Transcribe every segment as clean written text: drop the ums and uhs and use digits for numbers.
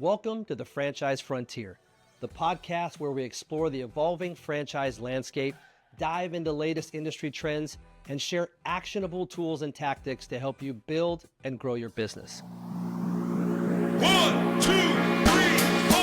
Welcome to the Franchise Frontier, the podcast where we explore the evolving franchise landscape, dive into latest industry trends, and share actionable tools and tactics to help you build and grow your business. 1, 2, 3, 4.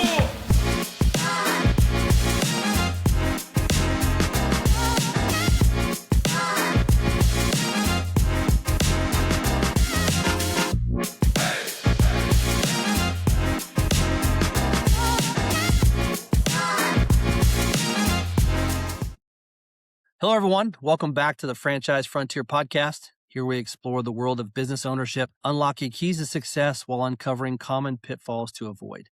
Hello, everyone. Welcome back to the Franchise Frontier podcast. Here we explore the world of business ownership, unlocking keys to success while uncovering common pitfalls to avoid.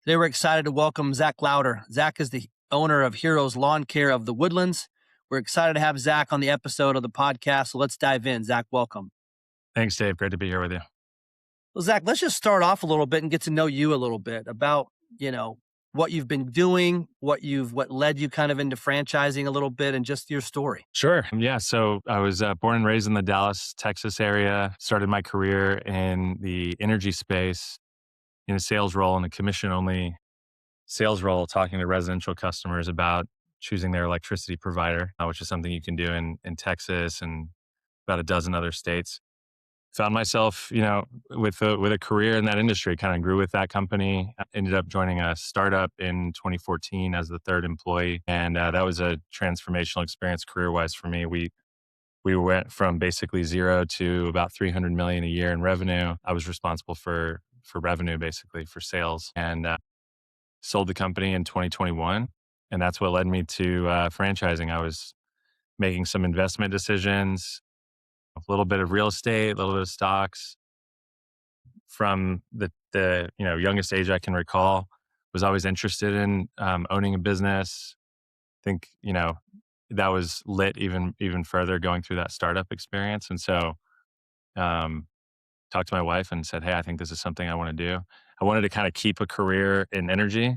Today, we're excited to welcome Zac Lowder. Zac is the owner of Heroes Lawn Care of the Woodlands. We're excited to have Zac on the episode of the podcast. So let's dive in. Zac, welcome. Thanks, Dave. Great to be here with you. Well, Zac, let's just start off a little bit and get to know you a little bit about, what you've been doing, what led you kind of into franchising a little bit, and just your story. Sure. Yeah. So I was born and raised in the Dallas, Texas area, started my career in the energy space in a sales role, in a commission-only sales role, talking to residential customers about choosing their electricity provider, which is something you can do in Texas and about a dozen other states. Found myself, with a career in that industry, kind of grew with that company. Ended up joining a startup in 2014 as the third employee. And that was a transformational experience career-wise for me. We went from basically zero to about 300 million a year in revenue. I was responsible for revenue, basically for sales, and sold the company in 2021. And that's what led me to franchising. I was making some investment decisions, a little bit of real estate, a little bit of stocks. From the youngest age I can recall, was always interested in owning a business. I think, that was lit even further going through that startup experience. And so talked to my wife and said, hey, I think this is something I want to do. I wanted to kind of keep a career in energy.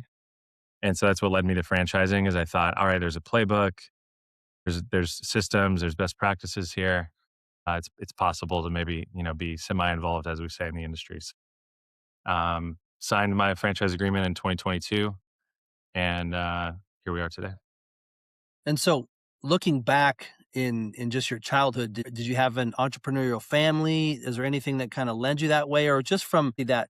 And so that's what led me to franchising, is I thought, all right, there's a playbook, there's systems, there's best practices here. It's possible to maybe, be semi-involved, as we say in the industries. Signed my franchise agreement in 2022, and here we are today. And so looking back in just your childhood, did you have an entrepreneurial family? Is there anything that kind of led you that way, or just from that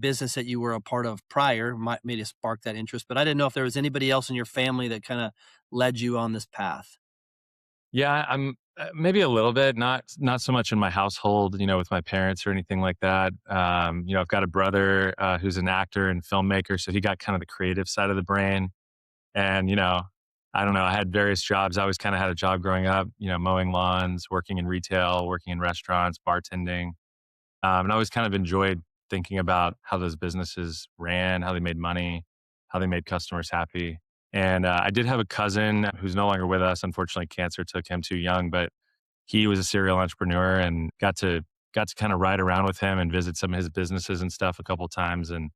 business that you were a part of prior made you spark that interest? But I didn't know if there was anybody else in your family that kind of led you on this path. Yeah, I'm maybe a little bit, not so much in my household, with my parents or anything like that. I've got a brother who's an actor and filmmaker, so he got kind of the creative side of the brain. And, I don't know, I had various jobs. I always kind of had a job growing up, mowing lawns, working in retail, working in restaurants, bartending. And I always kind of enjoyed thinking about how those businesses ran, how they made money, how they made customers happy. And I did have a cousin who's no longer with us. Unfortunately, cancer took him too young, but he was a serial entrepreneur, and got to kind of ride around with him and visit some of his businesses and stuff a couple of times. And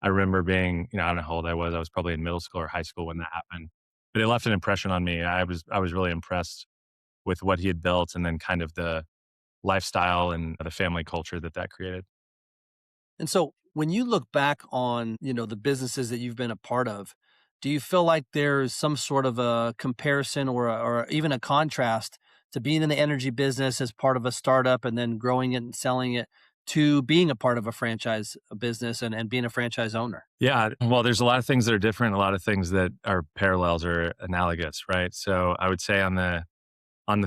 I remember being, I don't know how old I was. I was probably in middle school or high school when that happened, but it left an impression on me. I was really impressed with what he had built, and then kind of the lifestyle and the family culture that created. And so when you look back on, the businesses that you've been a part of, do you feel like there's some sort of a comparison or even a contrast to being in the energy business as part of a startup and then growing it and selling it, to being a part of a franchise business and being a franchise owner? Yeah, well, there's a lot of things that are different, a lot of things that are parallels or analogous, right? So I would say on the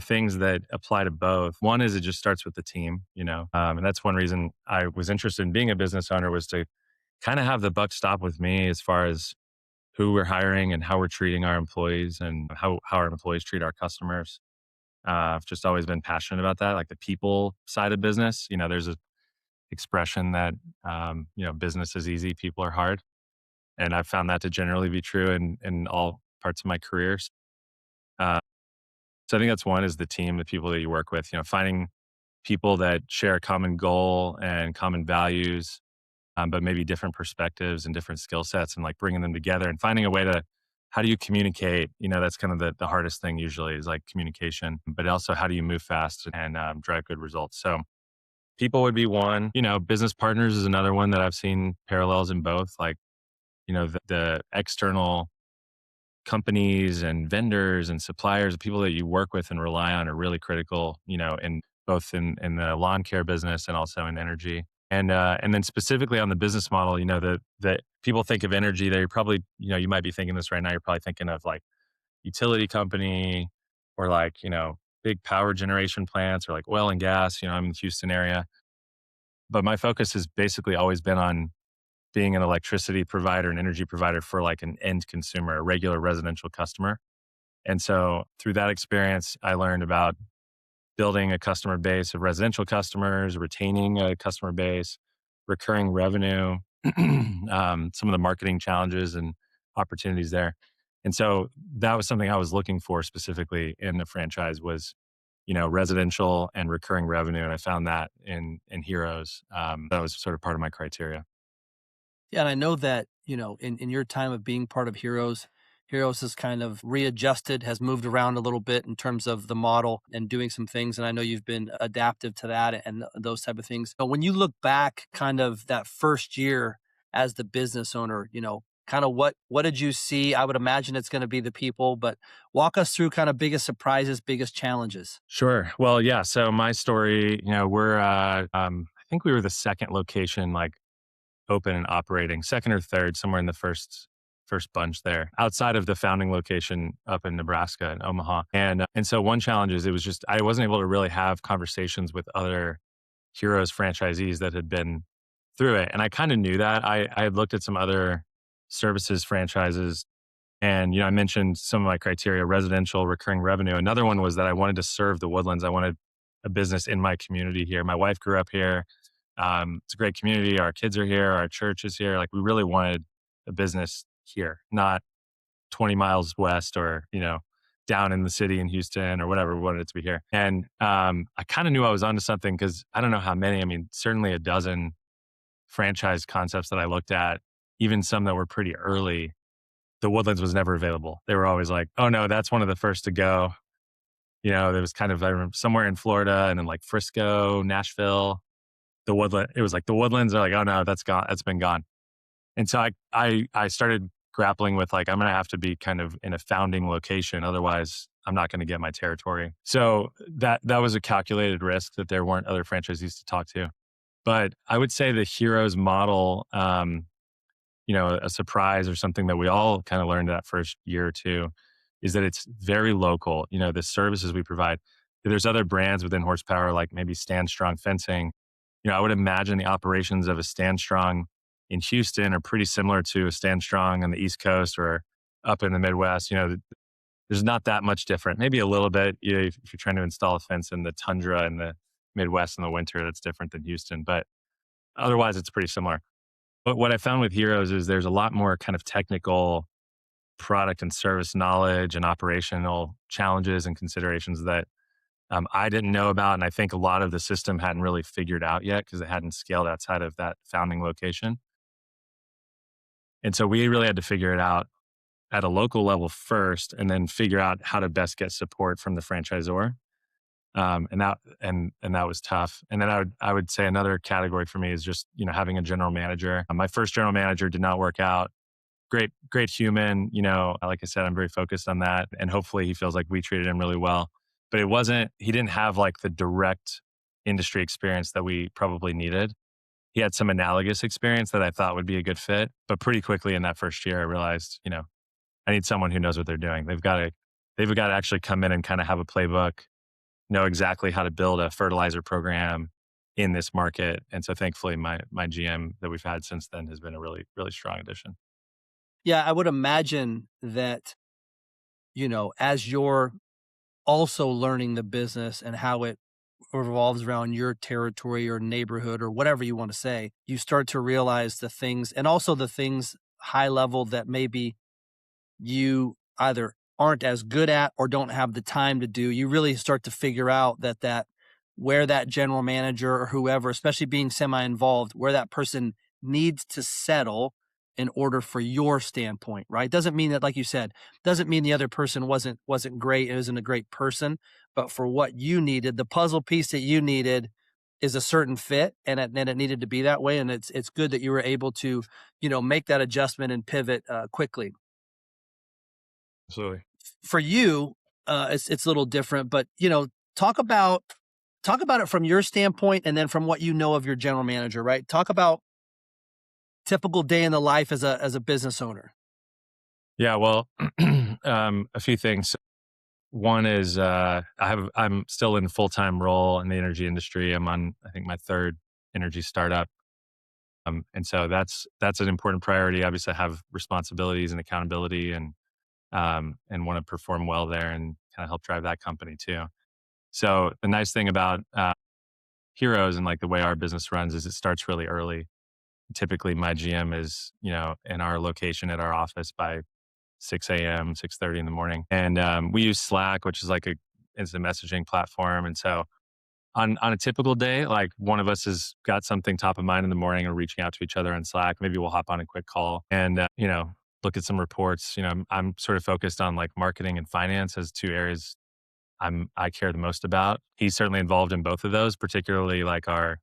things that apply to both, one is it just starts with the team, and that's one reason I was interested in being a business owner, was to kind of have the buck stop with me as far as who we're hiring and how we're treating our employees and how our employees treat our customers. I've just always been passionate about that, like the people side of business. There's a expression that, business is easy, people are hard. And I've found that to generally be true in all parts of my careers. So I think that's one, is the team, the people that you work with, finding people that share a common goal and common values, but maybe different perspectives and different skill sets, and like bringing them together and finding a way to, how do you communicate? That's kind of the hardest thing usually, is like communication, but also how do you move fast and drive good results? So People would be one. Business partners is another one that I've seen parallels in both. Like, the external companies and vendors and suppliers, people that you work with and rely on are really critical, in both in the lawn care business and also in energy. And then specifically on the business model, that people think of energy, they're probably, you might be thinking this right now, you're probably thinking of like utility company or like, big power generation plants or like oil and gas. I'm in the Houston area. But my focus has basically always been on being an electricity provider, an energy provider for like an end consumer, a regular residential customer. And so through that experience, I learned about building a customer base of residential customers, retaining a customer base, recurring revenue, some of the marketing challenges and opportunities there. And so that was something I was looking for specifically in the franchise was, residential and recurring revenue. And I found that in Heroes. That was sort of part of my criteria. Yeah, and I know that, in your time of being part of Heroes, Heroes has kind of readjusted, has moved around a little bit in terms of the model and doing some things. And I know you've been adaptive to that and those type of things. But when you look back kind of that first year as the business owner, kind of what did you see? I would imagine it's going to be the people, but walk us through kind of biggest surprises, biggest challenges. Sure. Well, yeah. So my story, we're, I think we were the second location, like open and operating, second or third, somewhere in the first bunch there, outside of the founding location up in Nebraska and Omaha. And so one challenge is it was just I wasn't able to really have conversations with other Heroes franchisees that had been through it, and I kind of knew that. I had looked at some other services franchises, and I mentioned some of my criteria: residential, recurring revenue. Another one was that I wanted to serve the Woodlands. I wanted a business in my community here. My wife grew up here. It's a great community. Our kids are here. Our church is here. Like we really wanted a business here, not 20 miles west or, down in the city in Houston or whatever. We wanted it to be here. And I kind of knew I was onto something because I don't know how many, I mean, certainly a dozen franchise concepts that I looked at, even some that were pretty early, the Woodlands was never available. They were always like, oh no, that's one of the first to go. There was kind of, I remember somewhere in Florida and then like Frisco, Nashville, it was like the Woodlands are like, oh no, that's gone. That's been gone. And so I started grappling with like, I'm going to have to be kind of in a founding location. Otherwise I'm not going to get my territory. So that was a calculated risk that there weren't other franchisees to talk to. But I would say the Heroes model, a surprise or something that we all kind of learned that first year or two is that it's very local. The services we provide, there's other brands within horsepower, like maybe Stand Strong Fencing. I would imagine the operations of a Stand Strong in Houston are pretty similar to a Stand Strong on the East Coast or up in the Midwest. There's not that much different. Maybe a little bit, if you're trying to install a fence in the tundra in the Midwest in the winter, that's different than Houston. But otherwise, it's pretty similar. But what I found with Heroes is there's a lot more kind of technical product and service knowledge and operational challenges and considerations that I didn't know about. And I think a lot of the system hadn't really figured out yet because it hadn't scaled outside of that founding location. And so we really had to figure it out at a local level first and then figure out how to best get support from the franchisor. And that was tough. And then I would say another category for me is just, having a general manager. My first general manager did not work out. Great human, like I said, I'm very focused on that. And hopefully he feels like we treated him really well. But he didn't have like the direct industry experience that we probably needed. He had some analogous experience that I thought would be a good fit. But pretty quickly in that first year, I realized, I need someone who knows what they're doing. They've got to actually come in and kind of have a playbook, know exactly how to build a fertilizer program in this market. And so thankfully my GM that we've had since then has been a really, really strong addition. Yeah, I would imagine that, as you're also learning the business and how it revolves around your territory or neighborhood or whatever you want to say, you start to realize the things and also the things high level that maybe you either aren't as good at or don't have the time to do. You really start to figure out that where that general manager or whoever, especially being semi-involved, where that person needs to settle in order for your standpoint, right? Doesn't mean that, like you said, doesn't mean the other person wasn't great, isn't a great person, but for what you needed, the puzzle piece that you needed, is a certain fit, and it needed to be that way. And it's good that you were able to, make that adjustment and pivot quickly. Absolutely. For you, it's a little different, but talk about talk about it from your standpoint, and then from what you know of your general manager, right? Talk about typical day in the life as a business owner. Yeah, well, a few things. One is I'm still in a full time role in the energy industry. I'm on, I think, my third energy startup, and so that's an important priority. Obviously, I have responsibilities and accountability, and want to perform well there and kind of help drive that company too. So the nice thing about Heroes and like the way our business runs is it starts really early. Typically, my GM is in our location at our office by 6 a.m., 6:30 in the morning. And we use Slack, which is like a instant messaging platform. And so on a typical day, like one of us has got something top of mind in the morning and reaching out to each other on Slack. Maybe we'll hop on a quick call and, look at some reports. I'm sort of focused on like marketing and finance as two areas I care the most about. He's certainly involved in both of those, particularly like our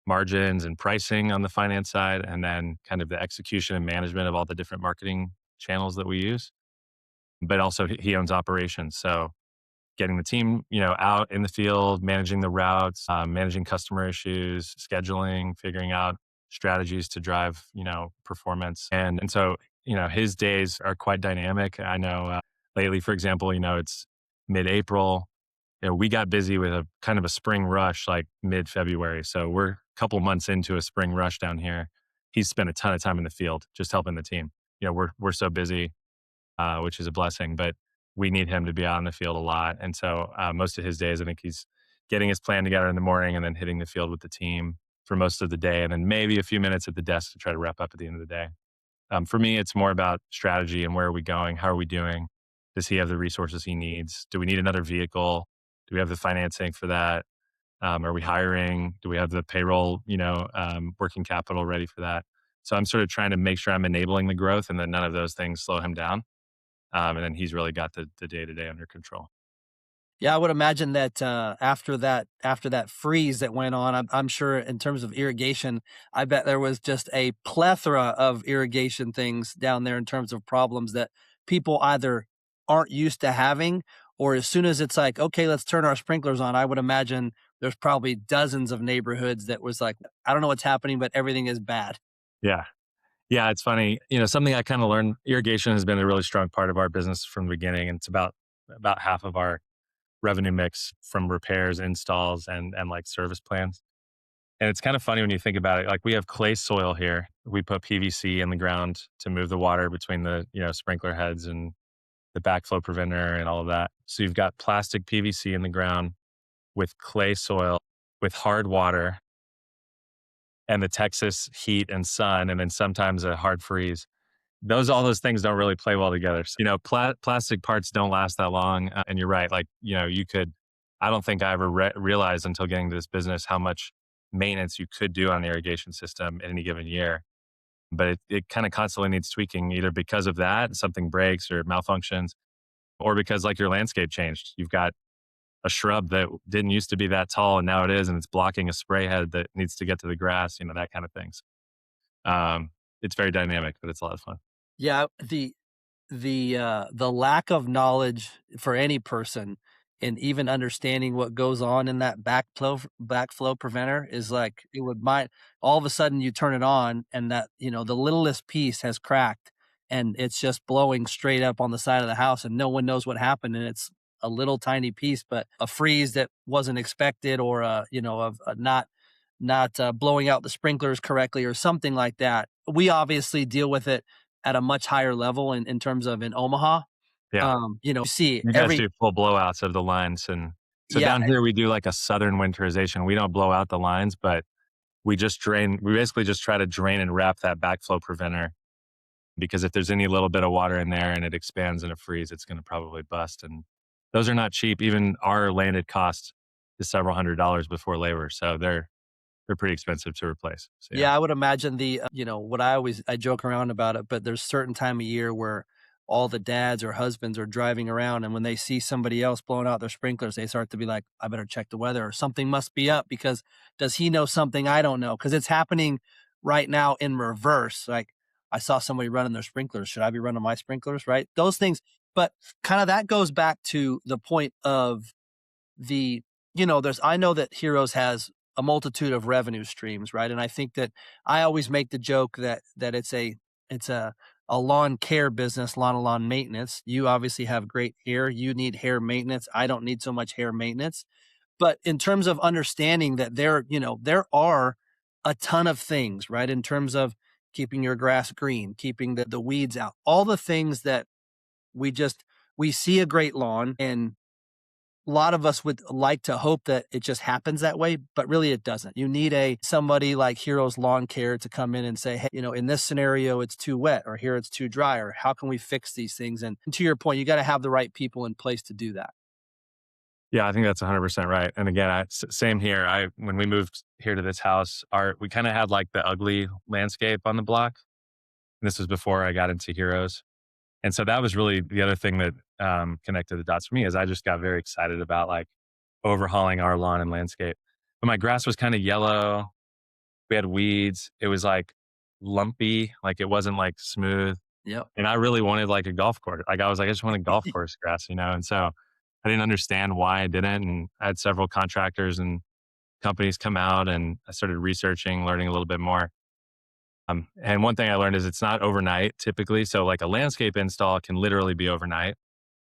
margins and pricing on the finance side, and then kind of the execution and management of all the different marketing channels that we use. But also he owns operations. So getting the team, out in the field, managing the routes, managing customer issues, scheduling, figuring out strategies to drive, performance. And so, his days are quite dynamic. I know lately, for example, it's mid-April. We got busy with a kind of a spring rush like mid-February. So we're a couple months into a spring rush down here. He's spent a ton of time in the field just helping the team. We're so busy, which is a blessing, but we need him to be out in the field a lot. And so most of his days, I think he's getting his plan together in the morning and then hitting the field with the team for most of the day, and then maybe a few minutes at the desk to try to wrap up at the end of the day. For me, it's more about strategy and where are we going? How are we doing? Does he have the resources he needs? Do we need another vehicle? Do we have the financing for that? Are we hiring? Do we have the payroll, working capital ready for that? So I'm sort of trying to make sure I'm enabling the growth and that none of those things slow him down. And then he's really got the day to day under control. Yeah, I would imagine that after that freeze that went on, I'm sure in terms of irrigation, I bet there was just a plethora of irrigation things down there in terms of problems that people either aren't used to having, or as soon as it's like, okay, let's turn our sprinklers on, I would imagine there's probably dozens of neighborhoods that was like, I don't know what's happening, but everything is bad. Yeah. Yeah. It's funny. Something I kind of learned, irrigation has been a really strong part of our business from the beginning. And it's about half of our revenue mix from repairs, installs, and like service plans. And it's kind of funny when you think about it. Like we have clay soil here. We put PVC in the ground to move the water between the, sprinkler heads and the backflow preventer and all of that. So you've got plastic PVC in the ground with clay soil, with hard water and the Texas heat and sun, and then sometimes a hard freeze. All those things don't really play well together. So, plastic parts don't last that long. And you're right. Like, you could, I don't think I ever realized until getting into this business how much maintenance you could do on the irrigation system in any given year. But it kind of constantly needs tweaking, either because of that, something breaks or malfunctions, or because like your landscape changed. You've got a shrub that didn't used to be that tall and now it is, and it's blocking a spray head that needs to get to the grass, that kind of things. It's very dynamic, but it's a lot of fun. Yeah, the lack of knowledge for any person and even understanding what goes on in that backflow preventer is like it would might all of a sudden you turn it on and that the littlest piece has cracked and it's just blowing straight up on the side of the house and no one knows what happened, and it's a little tiny piece, but a freeze that wasn't expected, or of not blowing out the sprinklers correctly or something like that. We obviously deal with it at a much higher level in terms of in Omaha. Yeah. You see You guys every do full blowouts of the lines. And so yeah, down here, we do like a southern winterization. We don't blow out the lines, but we basically just try to drain and wrap that backflow preventer, because if there's any little bit of water in there and it expands in a freeze, it's going to probably bust. And those are not cheap. Even our landed cost is several $100s before labor. So they're pretty expensive to replace. So yeah. yeah, I would imagine what I joke around about it, but there's certain time of year where all the dads or husbands are driving around, and when they see somebody else blowing out their sprinklers, they start to be like, I better check the weather, or something must be up, because does he know something I don't know? Because it's happening right now in reverse. Like, I saw somebody running their sprinklers. Should I be running my sprinklers? Right? Those things. But kind of that goes back to the point of the, I know that Heroes has a multitude of revenue streams, right? And I think that I always make the joke that it's a lawn care business, lawn maintenance. You obviously have great hair. You need hair maintenance. I don't need so much hair maintenance. But in terms of understanding that there are a ton of things, right? In terms of keeping your grass green, keeping the weeds out, all the things that we just we see a great lawn, and a lot of us would like to hope that it just happens that way, but really it doesn't. You need somebody like Heroes Lawn Care to come in and say, hey, in this scenario it's too wet, or here it's too dry, or how can we fix these things? And to your point, you got to have the right people in place to do that. Yeah, I think that's 100% right. And again, same here. When we moved here to this house, we kind of had like the ugly landscape on the block. This was before I got into Heroes. And so that was really the other thing that connected the dots for me, is I just got very excited about like overhauling our lawn and landscape. But my grass was kind of yellow. We had weeds. It was like lumpy, like it wasn't like smooth. Yep. And I really wanted like a golf course. Like I was like, I just want a golf course grass, And so I didn't understand why I didn't. And I had several contractors and companies come out, and I started researching, learning a little bit more. And one thing I learned is it's not overnight typically. So like a landscape install can literally be overnight.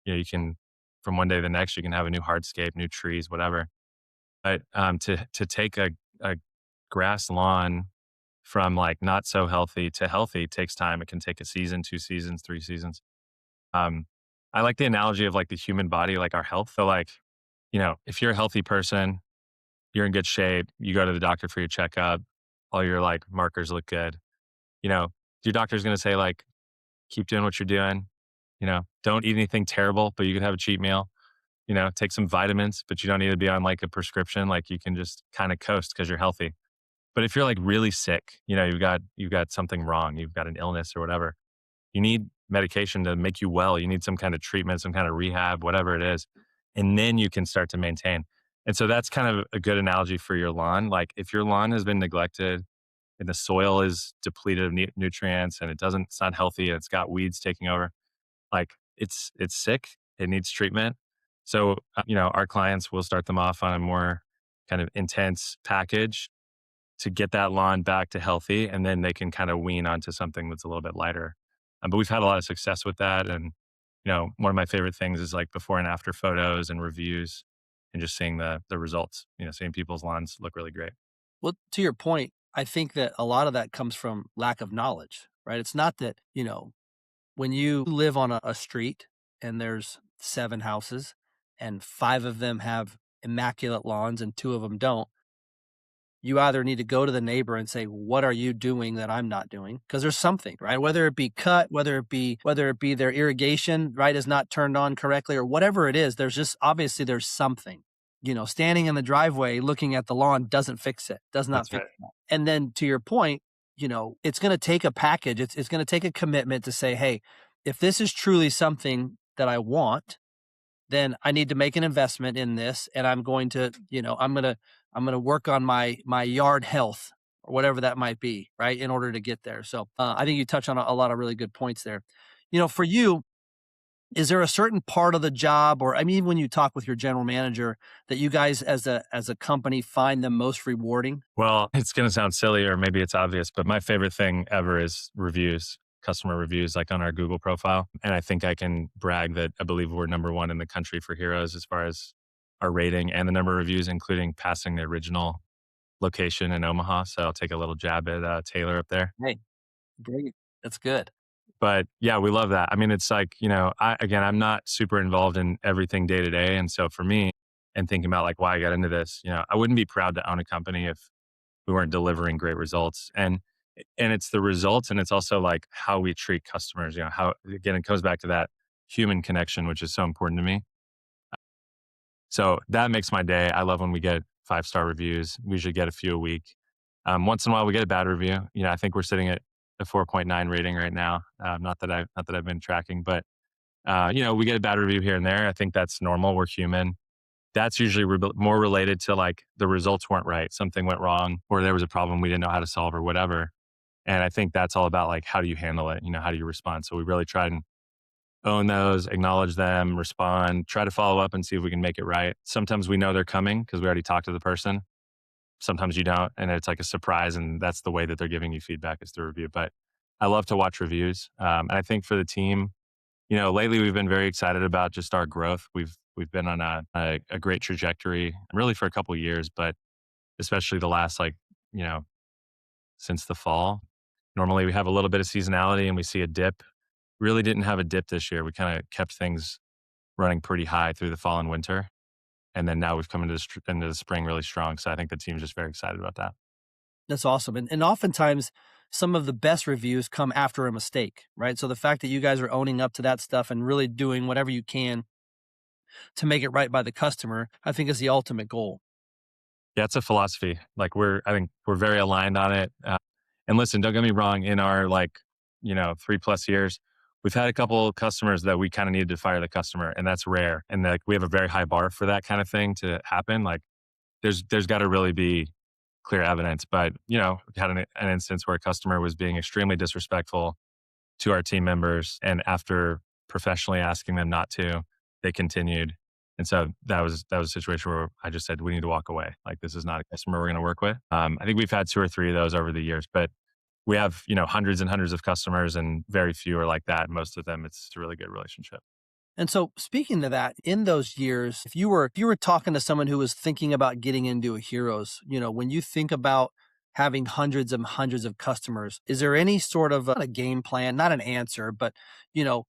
You can, from one day to the next, you can have a new hardscape, new trees, whatever. But to take a grass lawn from like not so healthy to healthy takes time. It can take a season, 2 seasons, 3 seasons. Um, I like the analogy of like the human body, like our health. So like, if you're a healthy person, you're in good shape, you go to the doctor for your checkup, all your like markers look good. You know, your doctor's going to say like, keep doing what you're doing. Don't eat anything terrible, but you can have a cheat meal. Take some vitamins, but you don't need to be on like a prescription. Like you can just kind of coast because you're healthy. But if you're like really sick, you've got something wrong, you've got an illness or whatever, you need medication to make you well. You need some kind of treatment, some kind of rehab, whatever it is. And then you can start to maintain. And so that's kind of a good analogy for your lawn. Like if your lawn has been neglected and the soil is depleted of nutrients and it's not healthy and it's got weeds taking over, like it's sick, it needs treatment. So, our clients will start them off on a more kind of intense package to get that lawn back to healthy, and then they can kind of wean onto something that's a little bit lighter. But we've had a lot of success with that. And, one of my favorite things is like before and after photos and reviews and just seeing the results, seeing people's lawns look really great. Well, to your point, I think that a lot of that comes from lack of knowledge, right? It's not that, when you live on a street and there's 7 houses and 5 of them have immaculate lawns and 2 of them don't, you either need to go to the neighbor and say, what are you doing that I'm not doing? Because there's something, right? Whether it be cut, whether it be their irrigation, right, is not turned on correctly, or whatever it is, there's just obviously there's something. Standing in the driveway looking at the lawn doesn't fix it, does not That's fix right. it. And then to your point, it's going to take a package. It's going to take a commitment to say, hey, if this is truly something that I want, then I need to make an investment in this, and I'm going to, I'm going to work on my yard health, or whatever that might be, right, in order to get there. So I think you touch on a lot of really good points there. For you, is there a certain part of the job, or I mean, even when you talk with your general manager, that you guys as a company find the most rewarding? Well, it's going to sound silly, or maybe it's obvious, but my favorite thing ever is reviews, customer reviews, like on our Google profile. And I think I can brag that I believe we're number one in the country for Heroes as far as our rating and the number of reviews, including passing the original location in Omaha. So I'll take a little jab at Taylor up there. Hey, great. That's good. But yeah, we love that. I mean, it's like, I'm not super involved in everything day to day. And so for me, and thinking about like why I got into this, I wouldn't be proud to own a company if we weren't delivering great results. And it's the results, and it's also like how we treat customers, how, again, it goes back to that human connection, which is so important to me. So that makes my day. I love when we get 5-star reviews. We usually get a few a week. Once in a while we get a bad review. I think we're sitting at a 4.9 rating right now. Not that I've been tracking, but we get a bad review here and there. I think that's normal. We're human. That's usually more related to like the results weren't right, something went wrong, or there was a problem we didn't know how to solve or whatever. And I think that's all about like how do you handle it? How do you respond? So we really try and own those, acknowledge them, respond, try to follow up and see if we can make it right. Sometimes we know they're coming because we already talked to the person. Sometimes you don't, and it's like a surprise, and that's the way that they're giving you feedback is through review. But I love to watch reviews, and I think for the team, lately we've been very excited about just our growth. We've been on a great trajectory, really for a couple of years, but especially the last you know since the fall. Normally we have a little bit of seasonality and we see a dip. Really didn't have a dip this year. We kind of kept things running pretty high through the fall and winter, and then now we've come into the spring really strong. So I think the team's just very excited about that. That's awesome. And oftentimes some of the best reviews come after a mistake, right? So the fact that you guys are owning up to that stuff and really doing whatever you can to make it right by the customer, I think is the ultimate goal. Yeah, it's a philosophy. I think we're very aligned on it. And listen, don't get me wrong. In our 3+ years, we've had a couple customers that we kind of needed to fire the customer, and that's rare. And like we have a very high bar for that kind of thing to happen. Like there's got to really be clear evidence. But we had an instance where a customer was being extremely disrespectful to our team members, and after professionally asking them not to, they continued. And so that was a situation where I just said, we need to walk away. Like this is not a customer we're going to work with. I think we've had 2 or 3 of those over the years, but we have hundreds and hundreds of customers, and very few are like that. Most of them, it's a really good relationship. And so speaking to that, in those years, if you were talking to someone who was thinking about getting into a Heroes, when you think about having hundreds and hundreds of customers, is there any sort of a game plan, not an answer, but you know,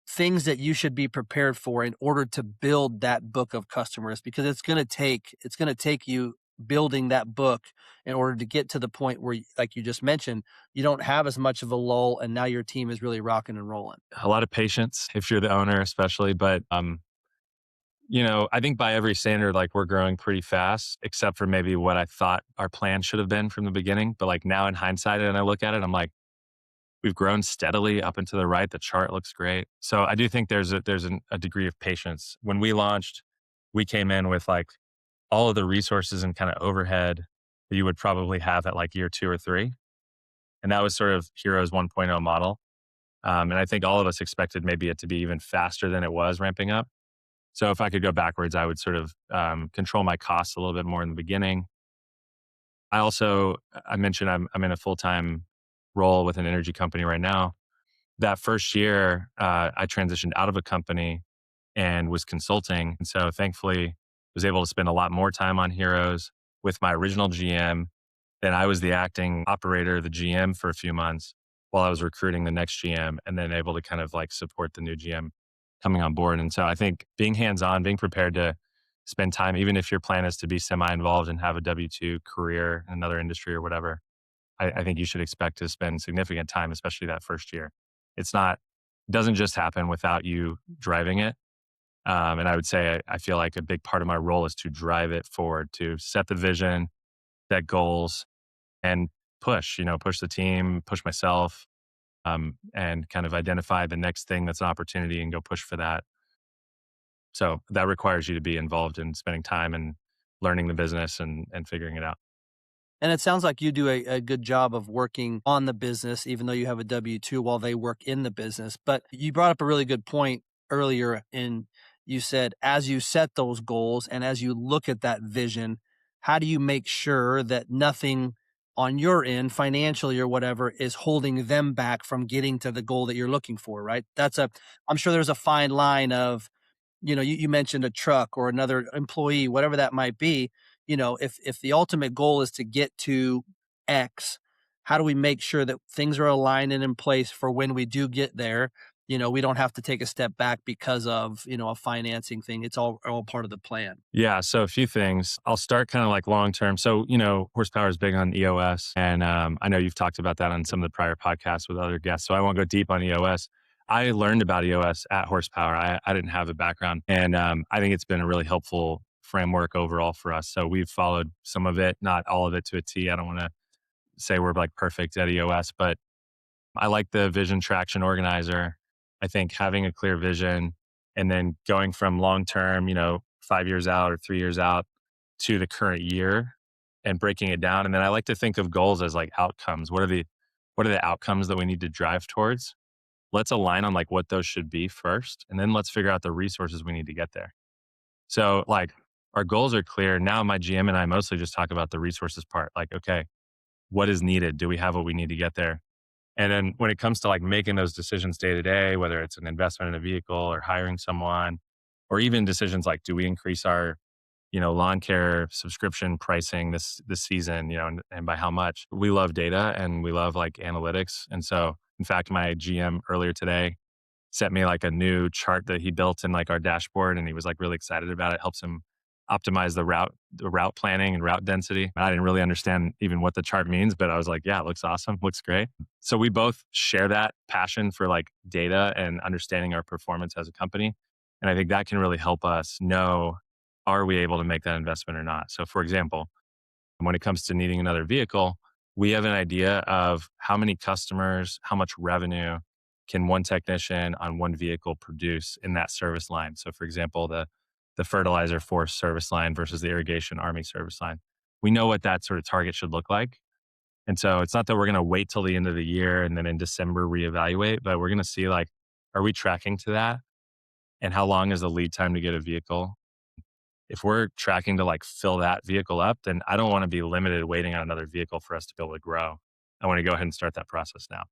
things that you should be prepared for in order to build that book of customers? Because it's going to take you building that book in order to get to the point where, like you just mentioned, you don't have as much of a lull, and now your team is really rocking and rolling. A lot of patience if you're the owner, especially. But I think by every standard, like we're growing pretty fast, except for maybe what I thought our plan should have been from the beginning. But like now in hindsight, and I look at it, I'm like, we've grown steadily up and to the right. The chart looks great. So I do think there's a degree of patience. When we launched, we came in with like all of the resources and kind of overhead that you would probably have at like year 2 or 3. And that was sort of Heroes 1.0 model. And I think all of us expected maybe it to be even faster than it was ramping up. So if I could go backwards, I would sort of control my costs a little bit more in the beginning. I mentioned I'm in a full-time role with an energy company right now. That first year, I transitioned out of a company and was consulting. And so thankfully was able to spend a lot more time on Heroes with my original GM. Then I was the acting operator, the GM for a few months while I was recruiting the next GM, and then able to kind of like support the new GM coming on board. And so I think being hands-on, being prepared to spend time, even if your plan is to be semi-involved and have a W-2 career in another industry or whatever, I think you should expect to spend significant time, especially that first year. It doesn't just happen without you driving it. And I would say I feel like a big part of my role is to drive it forward, to set the vision, set goals, and push the team, push myself, and kind of identify the next thing that's an opportunity and go push for that. So that requires you to be involved in spending time and learning the business and figuring it out. And it sounds like you do a good job of working on the business, even though you have a W-2 while they work in the business. But you brought up a really good point earlier, and you said, as you set those goals and as you look at that vision, how do you make sure that nothing on your end, financially or whatever, is holding them back from getting to the goal that you're looking for, right? I'm sure there's a fine line of, you mentioned a truck or another employee, whatever that might be. If the ultimate goal is to get to X, how do we make sure that things are aligned and in place for when we do get there? We don't have to take a step back because of, a financing thing. It's all part of the plan. Yeah. So a few things. I'll start kind of like long term. So, horsepower is big on EOS. And I know you've talked about that on some of the prior podcasts with other guests. So I won't go deep on EOS. I learned about EOS at Horsepower. I didn't have a background. And I think it's been a really helpful framework overall for us. So we've followed some of it, not all of it to a T. I don't want to say we're like perfect at EOS, but I like the vision traction organizer. I think having a clear vision and then going from long term, 5 years out or 3 years out to the current year and breaking it down. And then I like to think of goals as like outcomes. What are the outcomes that we need to drive towards? Let's align on like what those should be first. And then let's figure out the resources we need to get there. So like our goals are clear. Now my GM and I mostly just talk about the resources part. Like, okay, what is needed? Do we have what we need to get there? And then when it comes to like making those decisions day to day, whether it's an investment in a vehicle or hiring someone, or even decisions like, do we increase our, lawn care subscription pricing this season, and by how much? We love data and we love like analytics. And so, in fact, my GM earlier today sent me like a new chart that he built in like our dashboard, and he was like really excited about it. Helps him optimize the route planning and route density. I didn't really understand even what the chart means, but I was like, yeah, it looks awesome, looks great. So we both share that passion for like data and understanding our performance as a company. And I think that can really help us know, are we able to make that investment or not? So for example, when it comes to needing another vehicle, we have an idea of how many customers, how much revenue can one technician on one vehicle produce in that service line. So, for example, the fertilizer force service line versus the irrigation army service line. We know what that sort of target should look like. And so it's not that we're going to wait till the end of the year and then in December reevaluate, but we're going to see like, are we tracking to that? And how long is the lead time to get a vehicle? If we're tracking to like fill that vehicle up, then I don't want to be limited waiting on another vehicle for us to be able to grow. I want to go ahead and start that process now.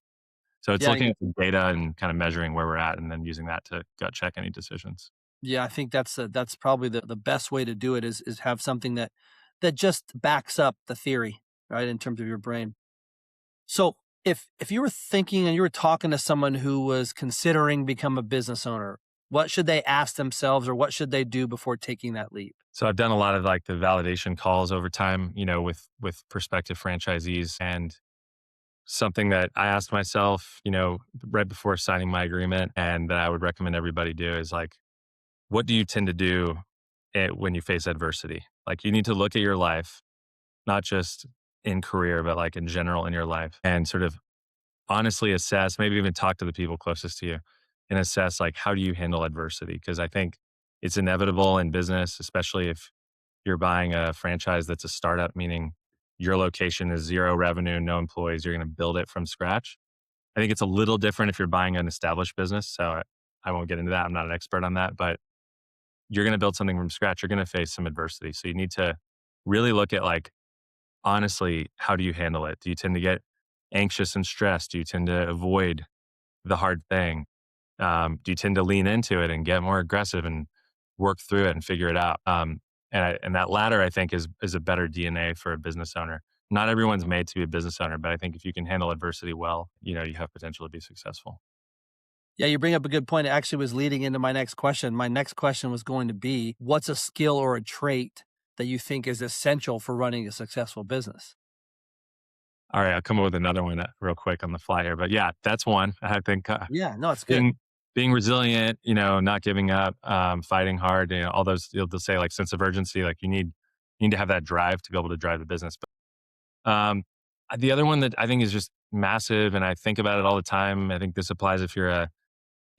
So it's Yeah, looking at the data and kind of measuring where we're at and then using that to gut check any decisions. yeah, I think that's probably the best way to do it is have something that just backs up the theory, right, in terms of your brain. So if you were thinking and you were talking to someone who was considering become a business owner, what should they ask themselves or what should they do before taking that leap? So I've done a lot of like the validation calls over time, with prospective franchisees, and something that I asked myself, right before signing my agreement and that I would recommend everybody do is like, what do you tend to do when you face adversity? Like you need to look at your life, not just in career, but like in general in your life and sort of honestly assess, maybe even talk to the people closest to you and assess like, how do you handle adversity? Because I think it's inevitable in business, especially if you're buying a franchise that's a startup, meaning your location is zero revenue, no employees, you're going to build it from scratch. I think it's a little different if you're buying an established business. So I won't get into that. I'm not an expert on that, but you're going to build something from scratch. You're going to face some adversity. So you need to really look at like, honestly, how do you handle it? Do you tend to get anxious and stressed? Do you tend to avoid the hard thing? Do you tend to lean into it and get more aggressive and work through it and figure it out? And that latter, I think, is a better DNA for a business owner. Not everyone's made to be a business owner, but I think if you can handle adversity well, you have potential to be successful. Yeah, you bring up a good point. It actually was leading into my next question. My next question was going to be, what's a skill or a trait that you think is essential for running a successful business? All right, I'll come up with another one real quick on the fly here, but yeah, that's one. I think Yeah, no, it's good. being resilient, not giving up, fighting hard, all those they'll say like sense of urgency, like you need to have that drive to be able to drive the business. But the other one that I think is just massive, and I think about it all the time. I think this applies if you're a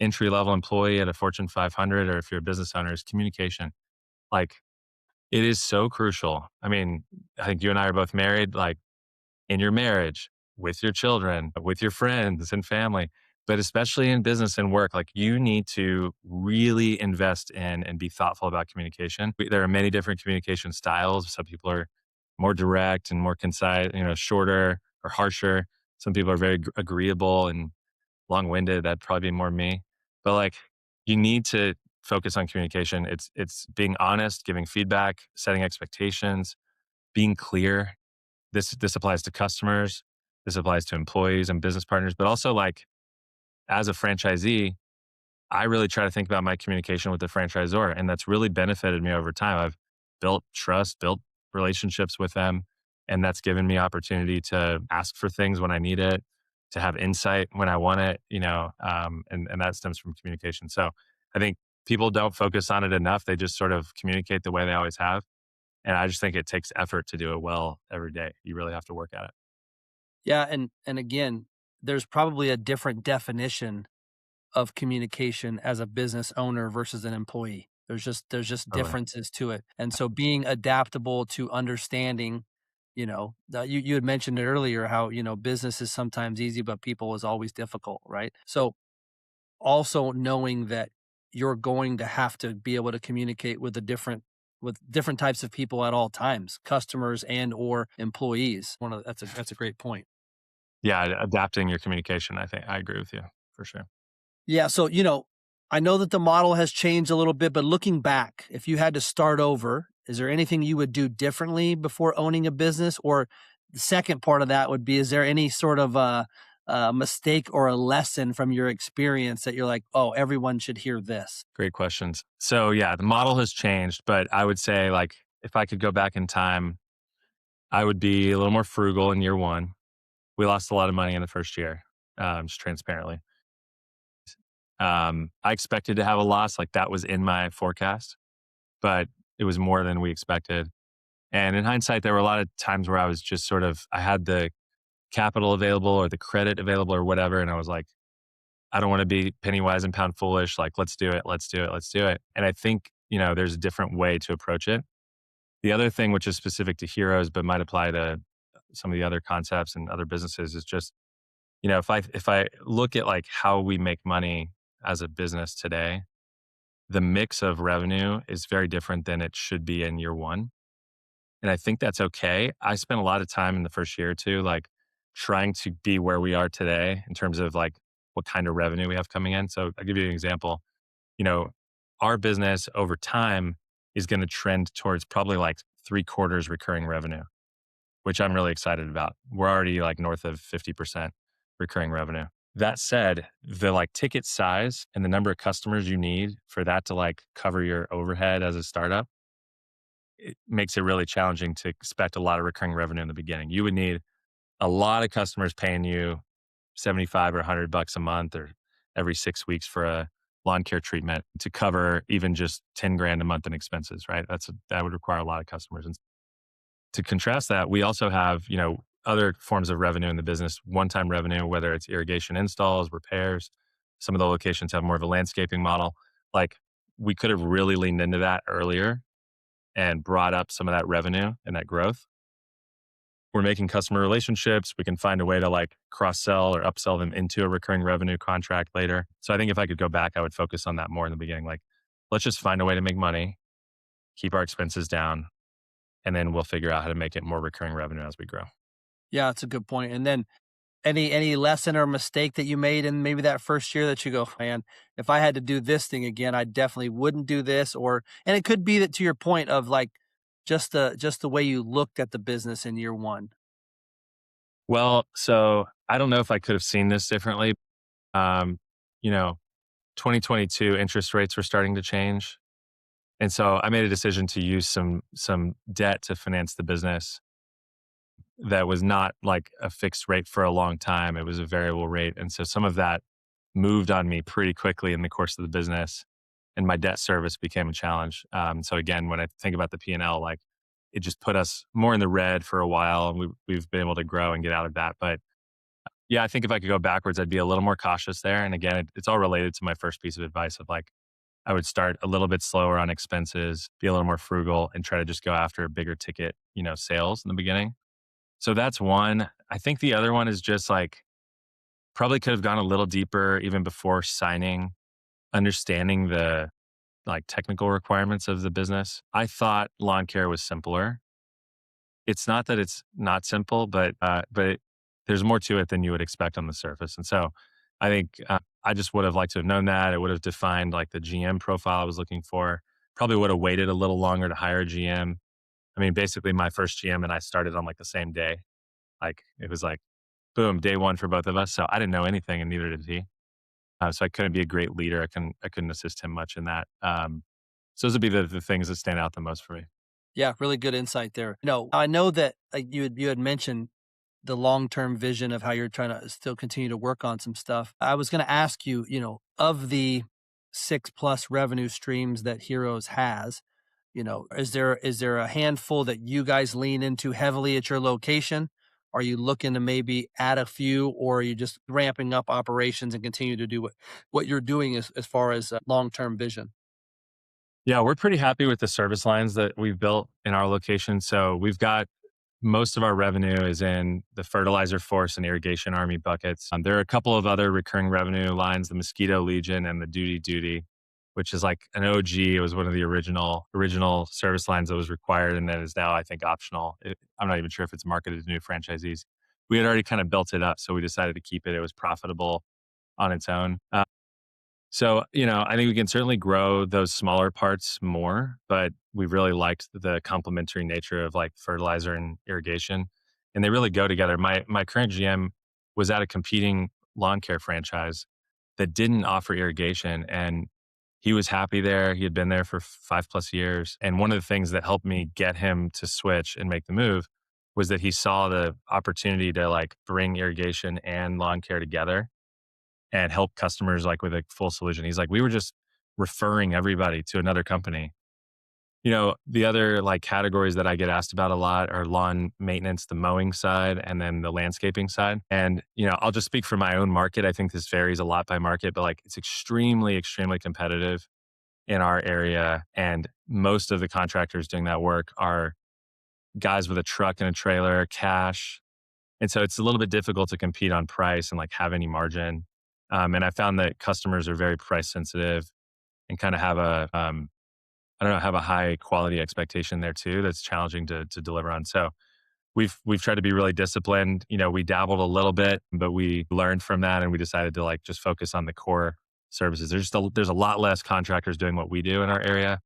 entry level employee at a Fortune 500 or if you're a business owner is communication. Like it is so crucial. I mean, I think you and I are both married. Like in your marriage, with your children, with your friends and family, but especially in business and work, like you need to really invest in and be thoughtful about communication. There are many different communication styles. Some people are more direct and more concise, shorter or harsher. Some people are very agreeable and long-winded. That'd probably be more me. But like you need to focus on communication. It's being honest, giving feedback, setting expectations, being clear. This applies to customers, this applies to employees and business partners, but also like as a franchisee, I really try to think about my communication with the franchisor, and that's really benefited me over time. I've built trust, built relationships with them, and that's given me opportunity to ask for things when I need it, to have insight when I want it, and that stems from communication. So I think people don't focus on it enough. They just sort of communicate the way they always have. And I just think it takes effort to do it well every day. You really have to work at it. Yeah, and again, there's probably a different definition of communication as a business owner versus an employee. There's just Totally. differences to it. And so being adaptable to understanding, you had mentioned it earlier how, business is sometimes easy, but people is always difficult, right? So also knowing that you're going to have to be able to communicate with different types of people at all times, customers and or employees. That's a great point. Yeah, adapting your communication. I think I agree with you for sure. Yeah, so, I know that the model has changed a little bit, but looking back, if you had to start over, is there anything you would do differently before owning a business? Or the second part of that would be, is there any sort of a mistake or a lesson from your experience that you're like, oh, everyone should hear this? Great questions. So yeah, the model has changed, but I would say like if I could go back in time, I would be a little more frugal in year one. We lost a lot of money in the first year, just transparently. I expected to have a loss, like that was in my forecast, but it was more than we expected. And in hindsight, there were a lot of times where I was just sort of, I had the capital available or the credit available or whatever. And I was like, I don't want to be penny wise and pound foolish. Like, let's do it. Let's do it. Let's do it. And I think, there's a different way to approach it. The other thing, which is specific to heroes, but might apply to some of the other concepts and other businesses is just, if I look at like how we make money as a business today, the mix of revenue is very different than it should be in year one. And I think that's okay. I spent a lot of time in the first year or two, like trying to be where we are today in terms of like what kind of revenue we have coming in. So I'll give you an example. You know, our business over time is going to trend towards probably like 3/4 recurring revenue, which I'm really excited about. We're already like north of 50% recurring revenue. That said, the like ticket size and the number of customers you need for that to like cover your overhead as a startup, it makes it really challenging to expect a lot of recurring revenue in the beginning. You would need a lot of customers paying you 75 or $100 a month or every 6 weeks for a lawn care treatment to cover even just 10 grand a month in expenses, right? That would require a lot of customers. And to contrast that, we also have, other forms of revenue in the business, one-time revenue, whether it's irrigation installs, repairs. Some of the locations have more of a landscaping model. Like we could have really leaned into that earlier and brought up some of that revenue and that growth. We're making customer relationships. We can find a way to like cross sell or upsell them into a recurring revenue contract later. So I think if I could go back, I would focus on that more in the beginning. Like, let's just find a way to make money, keep our expenses down, and then we'll figure out how to make it more recurring revenue as we grow. Yeah, it's a good point. And then any lesson or mistake that you made in maybe that first year that you go, man, if I had to do this thing again, I definitely wouldn't do this. And it could be that to your point of like just the way you looked at the business in year one. Well, so I don't know if I could have seen this differently. Um, you know, 2022 interest rates were starting to change. And so I made a decision to use some debt to finance the business that was not like a fixed rate for a long time. It was a variable rate. And so some of that moved on me pretty quickly in the course of the business and my debt service became a challenge. So again, when I think about the P&L, like it just put us more in the red for a while and we've been able to grow and get out of that. But yeah, I think if I could go backwards, I'd be a little more cautious there. And again, it's all related to my first piece of advice of like, I would start a little bit slower on expenses, be a little more frugal and try to just go after bigger ticket, sales in the beginning. So that's one. I think the other one is just like probably could have gone a little deeper even before signing, understanding the like technical requirements of the business. I thought lawn care was simpler. It's not that it's not simple, but there's more to it than you would expect on the surface. And so I think I just would have liked to have known that. It would have defined like the GM profile I was looking for. Probably would have waited a little longer to hire a GM. I mean, basically my first GM and I started on like the same day. Like it was like boom, day one for both of us. So I didn't know anything, and neither did he. So I couldn't be a great leader. I couldn't assist him much in that. So those would be the things that stand out the most for me. Yeah, really good insight there. I know that you had mentioned the long-term vision of how you're trying to still continue to work on some stuff. I was going to ask you, of the 6+ revenue streams that Heroes has, is there a handful that you guys lean into heavily at your location? Are you looking to maybe add a few, or are you just ramping up operations and continue to do what you're doing as far as long-term vision? Yeah, we're pretty happy with the service lines that we've built in our location. So we've got most of our revenue is in the fertilizer force and irrigation army buckets. There are a couple of other recurring revenue lines, the Mosquito Legion and the Duty, which is like an OG. It was one of the original service lines that was required, and that is now, I think, optional. I'm not even sure if it's marketed to new franchisees. We had already kind of built it up, so we decided to keep it. It was profitable on its own. So, I think we can certainly grow those smaller parts more, but we really liked the complementary nature of like fertilizer and irrigation, and they really go together. My current GM was at a competing lawn care franchise that didn't offer irrigation, and he was happy there. He had been there for 5+ years, and one of the things that helped me get him to switch and make the move was that he saw the opportunity to like bring irrigation and lawn care together and help customers like with a full solution. He's like, we were just referring everybody to another company. The other like categories that I get asked about a lot are lawn maintenance, the mowing side, and then the landscaping side. And, I'll just speak for my own market. I think this varies a lot by market, but like it's extremely, extremely competitive in our area. And most of the contractors doing that work are guys with a truck and a trailer, cash. And so it's a little bit difficult to compete on price and like have any margin. And I found that customers are very price sensitive and kind of have I don't know, have a high quality expectation there too. That's challenging to deliver on. So we've tried to be really disciplined. We dabbled a little bit, but we learned from that and we decided to like just focus on the core services. There's a lot less contractors doing what we do in our area.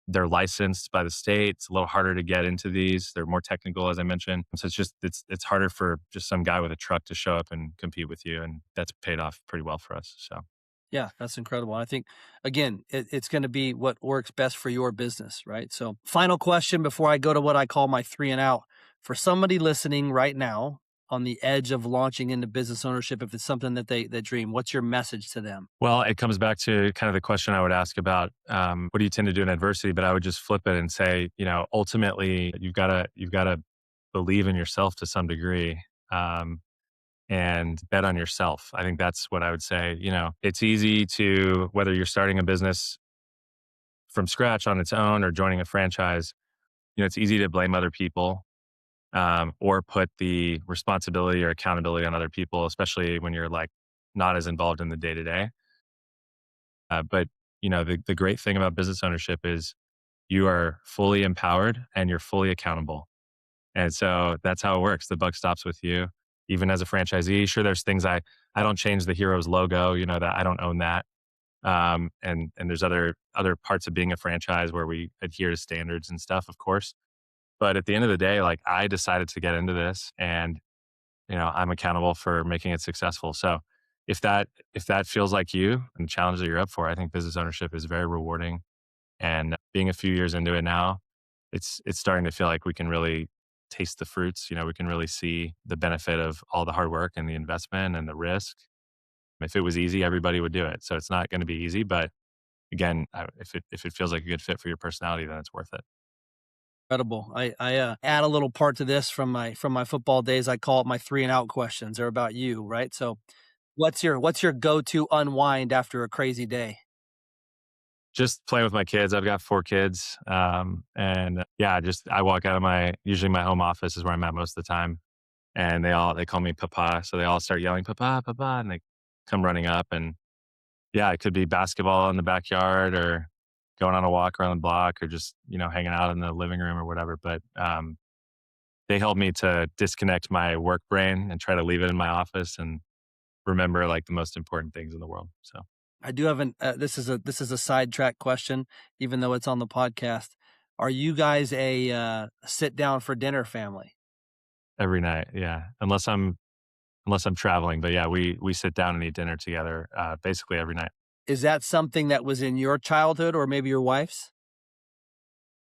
They're licensed by the state. It's a little harder to get into these. They're more technical, as I mentioned. So it's harder for just some guy with a truck to show up and compete with you, and that's paid off pretty well for us. So Yeah, that's incredible. I think, again, it's going to be what works best for your business, right? So, final question before I go to what I call my three and out. For somebody listening right now on the edge of launching into business ownership, if it's something that they dream, what's your message to them? well, it comes back to kind of the question I would ask about what do you tend to do in adversity, but I would just flip it and say, ultimately you've got to believe in yourself to some degree. And bet on yourself. I think that's what I would say. It's easy to, whether you're starting a business from scratch on its own or joining a franchise, it's easy to blame other people or put the responsibility or accountability on other people, especially when you're like not as involved in the day to day. But, the great thing about business ownership is you are fully empowered and you're fully accountable. And so that's how it works. The buck stops with you. Even as a franchisee, sure, there's things I don't change the Heroes logo, that I don't own that. And there's other parts of being a franchise where we adhere to standards and stuff, of course. But at the end of the day, like I decided to get into this and, I'm accountable for making it successful. So if that feels like you and the challenge that you're up for, I think business ownership is very rewarding. And being a few years into it now, it's starting to feel like we can really taste the fruits. We can really see the benefit of all the hard work and the investment and the risk. If it was easy, everybody would do it. So it's not going to be easy, but again, if it feels like a good fit for your personality, then it's worth it. Incredible. I add a little part to this from my football days. I call it my three and out questions. They're about you, right? So, what's your go to unwind after a crazy day? Just playing with my kids. I've got 4 kids, and yeah, just I walk out of usually my home office is where I'm at most of the time, and they call me Papa, so they all start yelling Papa, Papa, and they come running up, and yeah, it could be basketball in the backyard or going on a walk around the block or just, hanging out in the living room or whatever. But they help me to disconnect my work brain and try to leave it in my office and remember like the most important things in the world. So I do have this is a sidetrack question, even though it's on the podcast. Are you guys a sit down for dinner family? every night, yeah, unless I'm traveling, but yeah, we sit down and eat dinner together basically every night. Is that something that was in your childhood or maybe your wife's?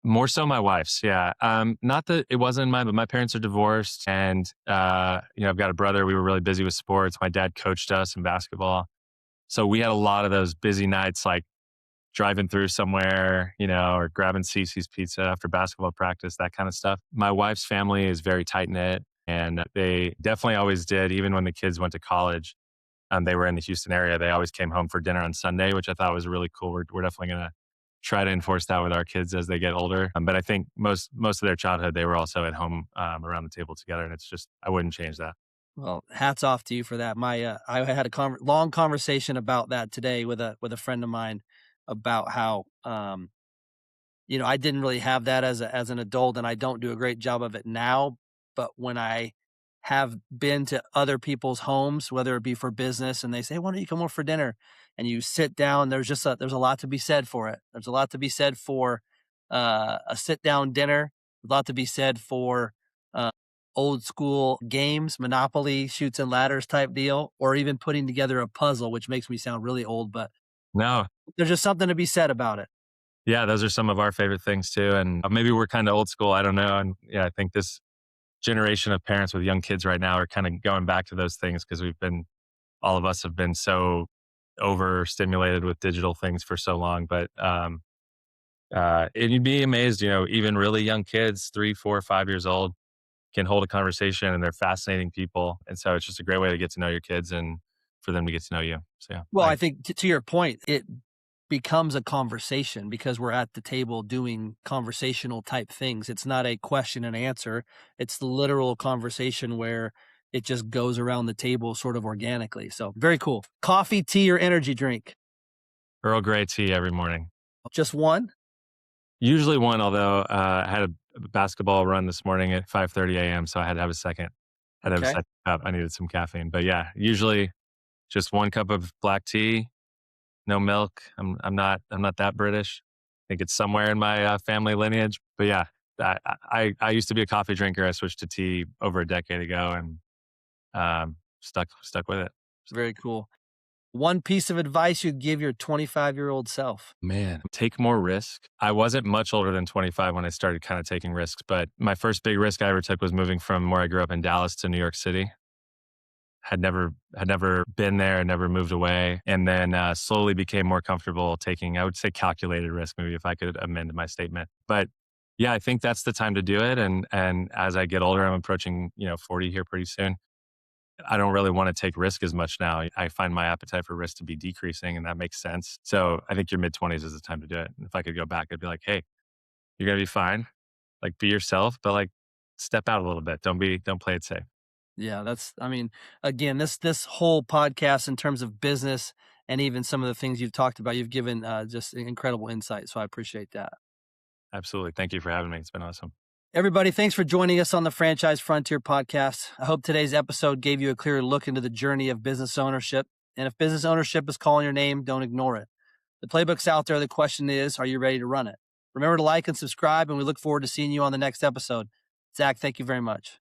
More so my wife's, yeah. Not that it wasn't mine, but my parents are divorced and, I've got a brother. We were really busy with sports. My dad coached us in basketball. So we had a lot of those busy nights, like driving through somewhere, or grabbing Cece's pizza after basketball practice, that kind of stuff. My wife's family is very tight knit And they definitely always did, even when the kids went to college. They were in the Houston area. They always came home for dinner on Sunday, which I thought was really cool. We're definitely going to try to enforce that with our kids as they get older. But I think most of their childhood, they were also at home around the table together. And it's just, I wouldn't change that. Well, hats off to you for that. I had a long conversation about that today with a friend of mine about how I didn't really have that as an adult, and I don't do a great job of it now. But when I have been to other people's homes, whether it be for business, and they say, "Why don't you come over for dinner?" and you sit down, there's a lot to be said for it. There's a lot to be said for a sit down dinner. A lot to be said for uh, old school games, Monopoly, shoots and ladders type deal, or even putting together a puzzle, which makes me sound really old, but No, there's just something to be said about it. yeah, those are some of our favorite things too. And maybe we're kind of old school. I don't know. And yeah, I think this generation of parents with young kids right now are kind of going back to those things because all of us have been so overstimulated with digital things for so long. But and you'd be amazed, even really young kids, 3, 4, 5 years old, can hold a conversation and they're fascinating people. And so it's just a great way to get to know your kids and for them to get to know you. So yeah, Well, I think to your point, it becomes a conversation because we're at the table doing conversational type things. It's not a question and answer. It's the literal conversation where it just goes around the table sort of organically. So very cool. Coffee, tea, or energy drink? Earl Grey tea every morning. Just one? Usually one, although I had a basketball run this morning at 5:30 a.m., so I had to have a second. Had to have a Okay. second cup. I needed some caffeine, but yeah, usually just 1 cup of black tea, no milk. I'm not that British. I think it's somewhere in my family lineage, but yeah, I used to be a coffee drinker. I switched to tea over a decade ago, and stuck with it. Very cool. One piece of advice you'd give your 25-year-old self? Man, take more risk. I wasn't much older than 25 when I started kind of taking risks, but my first big risk I ever took was moving from where I grew up in Dallas to New York City. Had never been there, never moved away, and then slowly became more comfortable taking, I would say, calculated risk. Maybe if I could amend my statement, but yeah, I think that's the time to do it. And as I get older, I'm approaching 40 here pretty soon. I don't really want to take risk as much now. I find my appetite for risk to be decreasing, and that makes sense. So I think your mid 20s is the time to do it. And if I could go back, I'd be like, hey, you're gonna be fine. Like, be yourself, but like, step out a little bit. Don't play it safe. Yeah, I mean, again, this whole podcast in terms of business and even some of the things you've talked about, you've given just incredible insight. So I appreciate that. Absolutely. Thank you for having me. It's been awesome. Everybody, thanks for joining us on the Franchise Frontier podcast. I hope today's episode gave you a clear look into the journey of business ownership. And if business ownership is calling your name, don't ignore it. The playbook's out there. The question is, are you ready to run it? Remember to like and subscribe, and we look forward to seeing you on the next episode. Zach, thank you very much.